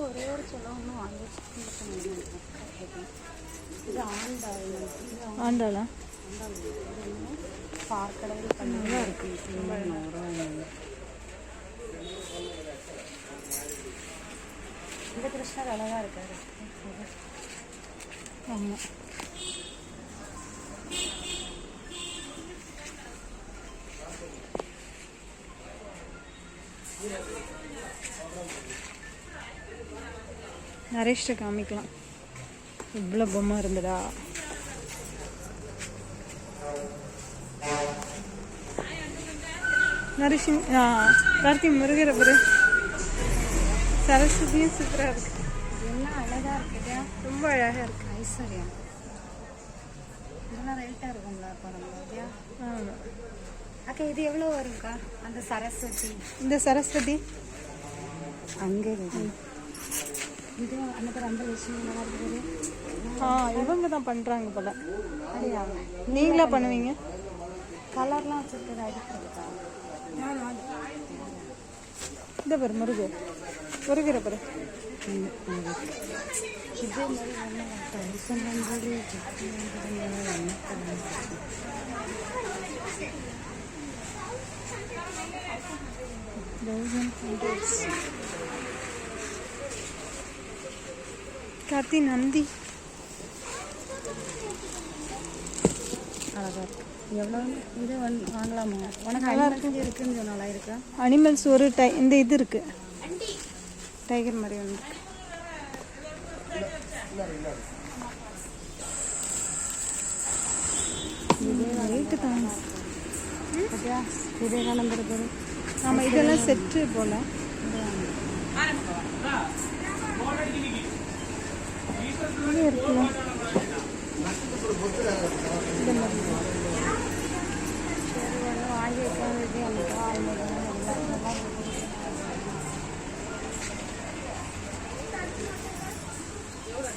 ஒரே ஒரு செல்லம் ஒன்றும் வாங்கி இது ஆண்டாளா பார்க்கடவில் நல்லா இருக்கு. இந்த கிருஷ்ணர் அழகா இருக்காரு. ஆமாம். நரேஷ்ட காமிக்கலாம். இவ்வளோ பொம்மை இருந்ததா? நரேஷ் கார்த்தி முருகரை பாரு. சரஸ்வதியும் சூப்பராக இருக்கு. என்ன அழகா இருக்கு. ரொம்ப அழகாக இருக்கு. ஐஸ்வர்யா இதெல்லாம் ரைட்டாக இருக்கும்ல படம். ஆமாம். அக்கா இது எவ்வளோ வரும்க்கா? அந்த சரஸ்வதி, இந்த சரஸ்வதி அங்கே இருக்கு. இது அந்த பேர் அந்த விஷயம் நல்லா இருக்குது. இவங்க தான் பண்ணுறாங்க போல. அப்படியா? நீங்களா பண்ணுவீங்க? கலர்லாம் வச்சுருக்குது அடிக்கிறதுக்கா? இந்த பேர் முருகரை பாரு. இதே மாதிரி கார்த்தி நந்தி அழகா இருக்கு. எவ்வளோ இது வாங்கலாமா? உனக்கு அனிமல்ஸ் இருக்குன்னு சொன்னாலா இருக்கா? அனிமல்ஸ் ஒரு இந்த இது இருக்கு, டைகர் மாதிரி ஒன்று இருக்கு. ரேட்டு தான். விவேகானந்தர் பேர். ஆமாம், இதெல்லாம் செட்டு போல. இது இருக்குல்ல, இந்த மாதிரி வாங்கி வைக்கிறது.